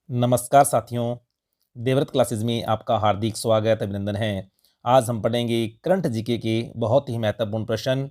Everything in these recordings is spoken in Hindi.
नमस्कार साथियों, देवव्रत क्लासेस में आपका हार्दिक स्वागत अभिनंदन है। आज हम पढ़ेंगे करंट जीके के बहुत ही महत्वपूर्ण प्रश्न।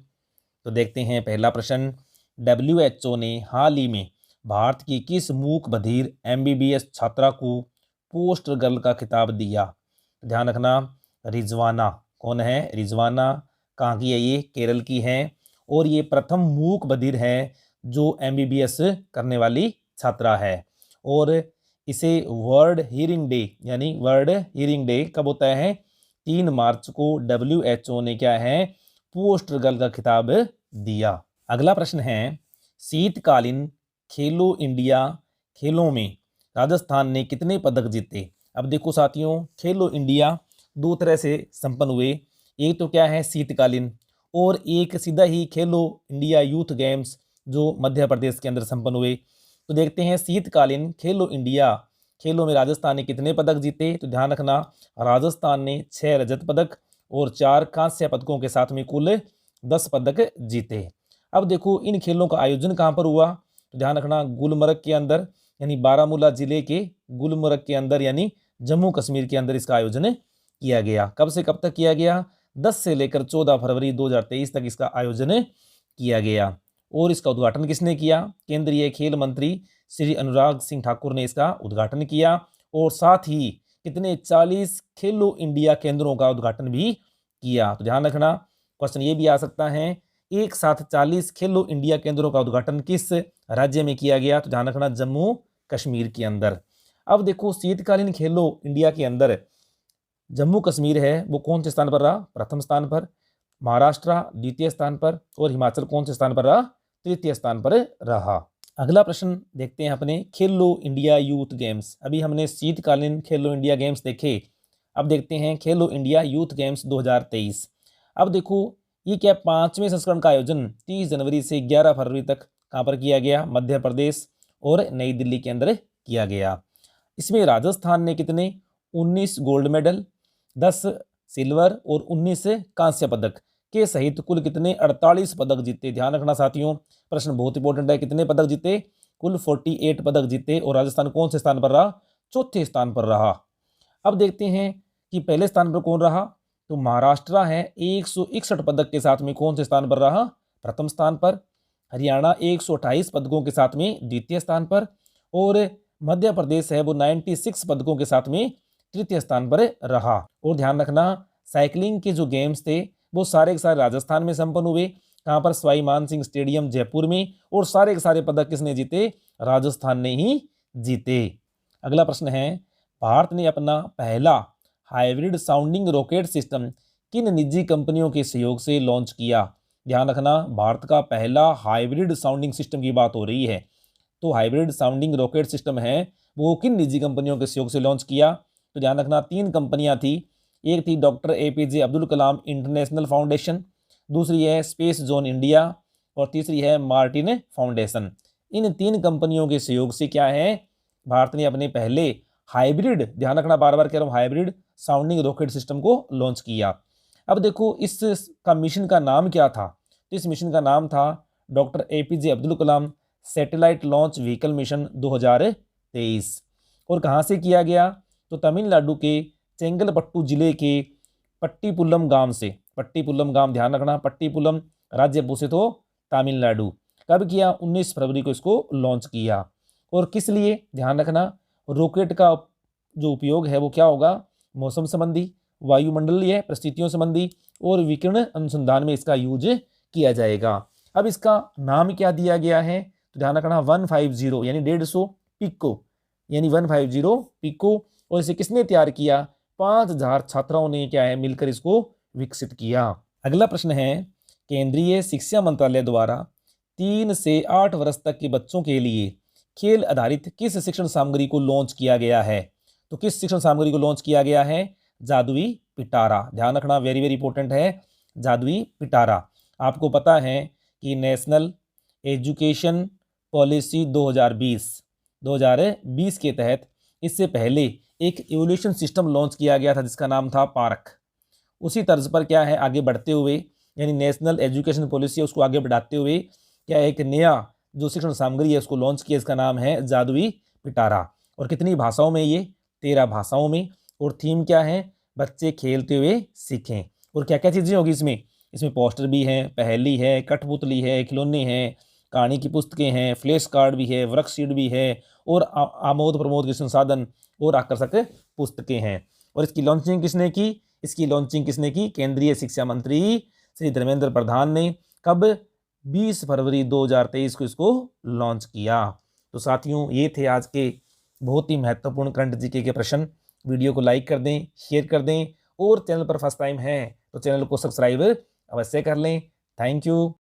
तो देखते हैं पहला प्रश्न। WHO ने हाल ही में भारत की किस मूक बधिर MBBS छात्रा को पोस्ट गर्ल का खिताब दिया? ध्यान रखना, रिजवाना। कौन है रिजवाना? कहाँ की है ये? केरल की है और ये प्रथम मूक बधिर है जो MBBS करने वाली छात्रा है। और इसे वर्ल्ड हियरिंग डे यानी वर्ल्ड हियरिंग डे कब होता है? 3 मार्च को WHO ने क्या है पोस्ट गर्ल का खिताब दिया। अगला प्रश्न है, शीतकालीन खेलो इंडिया खेलों में राजस्थान ने कितने पदक जीते? अब देखो साथियों, खेलो इंडिया दो तरह से संपन्न हुए। एक तो क्या है शीतकालीन, और एक सीधा ही खेलो इंडिया यूथ गेम्स जो मध्य प्रदेश के अंदर संपन्न हुए। तो देखते हैं शीतकालीन खेलो इंडिया खेलों में राजस्थान ने कितने पदक जीते। तो ध्यान रखना, राजस्थान ने 6 रजत पदक और 4 कांस्य पदकों के साथ में कुल 10 पदक जीते। अब देखो इन खेलों का आयोजन कहाँ पर हुआ? तो ध्यान रखना, गुलमर्ग के अंदर यानी बारामूला जिले के गुलमर्ग के अंदर यानी जम्मू कश्मीर के अंदर इसका आयोजन किया गया। कब से कब तक किया गया? 10 से लेकर 14 फरवरी 2023 तक इसका आयोजन किया गया। और इसका उद्घाटन किसने किया? केंद्रीय खेल मंत्री श्री अनुराग सिंह ठाकुर ने इसका उद्घाटन किया। और साथ ही कितने 40 खेलो इंडिया केंद्रों का उद्घाटन भी किया। तो ध्यान रखना, क्वेश्चन ये भी आ सकता है, एक साथ 40 खेलो इंडिया केंद्रों का उद्घाटन किस राज्य में किया गया? तो ध्यान रखना, जम्मू कश्मीर के अंदर। अब देखो शीतकालीन खेलो इंडिया के अंदर जम्मू कश्मीर है वो कौन से स्थान पर रहा? प्रथम स्थान पर। महाराष्ट्र द्वितीय स्थान पर और हिमाचल कौन से स्थान पर रहा? तृतीय स्थान पर रहा। अगला प्रश्न देखते हैं अपने खेलो इंडिया यूथ गेम्स। अभी हमने शीतकालीन खेलो इंडिया गेम्स देखे, अब देखते हैं खेलो इंडिया यूथ गेम्स 2023। अब देखो ये क्या 5वें संस्करण का आयोजन 30 जनवरी से 11 फरवरी तक कहाँ पर किया गया? मध्य प्रदेश और नई दिल्ली के अंदर किया गया। इसमें राजस्थान ने कितने 19 गोल्ड मेडल, 10 सिल्वर और 19 कांस्य पदक के सहित कुल कितने 48 पदक जीते। ध्यान रखना साथियों, प्रश्न बहुत इंपॉर्टेंट है। कितने पदक जीते? कुल 48 पदक जीते। और राजस्थान कौन से स्थान पर रहा? चौथे स्थान पर रहा। अब देखते हैं कि पहले स्थान पर कौन रहा? तो महाराष्ट्र है 161 पदक के साथ में कौन से स्थान पर रहा? प्रथम स्थान पर। हरियाणा 128 पदकों के साथ में द्वितीय स्थान पर। और मध्य प्रदेश है वो 96 पदकों के साथ में तृतीय स्थान पर रहा। और ध्यान रखना, साइकिलिंग के जो गेम्स थे वो सारे के सारे राजस्थान में संपन्न हुए। कहाँ पर? सवाई मानसिंह स्टेडियम जयपुर में। और सारे के सारे पदक किसने जीते? राजस्थान ने ही जीते। अगला प्रश्न है, भारत ने अपना पहला हाइब्रिड साउंडिंग रॉकेट सिस्टम किन निजी कंपनियों के सहयोग से लॉन्च किया? ध्यान रखना, भारत का पहला हाइब्रिड साउंडिंग सिस्टम की बात हो रही है। तो हाइब्रिड साउंडिंग रॉकेट सिस्टम है वो किन निजी कंपनियों के सहयोग से लॉन्च किया? तो ध्यान रखना, 3 कंपनियां थी। एक थी doctor APJ Abdul Kalam international foundation, दूसरी है स्पेस जोन इंडिया और तीसरी है मार्टिन फाउंडेशन। इन 3 कंपनियों के सहयोग से क्या है, भारत ने अपने पहले हाइब्रिड, ध्यान रखना बार बार कह रहा हूँ, हाइब्रिड साउंडिंग रॉकेट सिस्टम को लॉन्च किया। अब देखो इसका मिशन का नाम क्या था? तो इस मिशन का नाम था doctor APJ Abdul Kalam satellite launch vehicle mission 2023। और कहाँ से किया गया? तो तमिलनाडु के चेंगलपट्टू जिले के पट्टीपुलम गांव से। पट्टीपुलम गांव, ध्यान रखना, पट्टीपुलम राज्य पूछे तो तमिलनाडु। कब किया? 19 फरवरी को इसको लॉन्च किया। और किस लिए? ध्यान रखना, रॉकेट का जो उपयोग है वो क्या होगा? मौसम संबंधी, वायुमंडलीय परिस्थितियों संबंधी और विकिरण अनुसंधान में इसका यूज किया जाएगा। अब इसका नाम क्या दिया गया है? तो ध्यान रखना 150 यानी 150 पिको, यानी 150 पिको। और इसे किसने तैयार किया? 5000 छात्राओं ने क्या है मिलकर इसको विकसित किया। अगला प्रश्न है, केंद्रीय शिक्षा मंत्रालय द्वारा 3 से 8 वर्ष तक के बच्चों के लिए खेल आधारित किस शिक्षण सामग्री को लॉन्च किया गया है? तो किस शिक्षण सामग्री को लॉन्च किया गया है? जादुई पिटारा। ध्यान रखना, वेरी वेरी इंपॉर्टेंट है, जादुई पिटारा। आपको पता है कि नेशनल एजुकेशन पॉलिसी 2020 के तहत इससे पहले एक इवोल्यूशन सिस्टम लॉन्च किया गया था जिसका नाम था पार्क। उसी तर्ज पर क्या है आगे बढ़ते हुए, यानी नेशनल एजुकेशन पॉलिसी है उसको आगे बढ़ाते हुए क्या एक नया जो शिक्षण सामग्री है उसको लॉन्च किया, इसका नाम है जादुई पिटारा। और कितनी भाषाओं में ये? 13 भाषाओं में। और थीम क्या है? बच्चे खेलते हुए सीखें। और क्या क्या चीज़ें होगी इसमें? इसमें पोस्टर भी हैं, पहेली है, कठपुतली है, खिलौने हैं, कहानी की पुस्तकें हैं, फ्लैश कार्ड भी है, वर्कशीट भी है और आमोद प्रमोद के संसाधन और आकर्षक पुस्तकें हैं। और इसकी लॉन्चिंग किसने की? इसकी लॉन्चिंग किसने की? केंद्रीय शिक्षा मंत्री श्री धर्मेंद्र प्रधान ने। कब? 20 फरवरी 2023 को इसको लॉन्च किया। तो साथियों, ये थे आज के बहुत ही महत्वपूर्ण करंट जीके के प्रश्न। वीडियो को लाइक कर दें, शेयर कर दें और चैनल पर फर्स्ट टाइम है तो चैनल को सब्सक्राइब अवश्य कर लें। Thank you.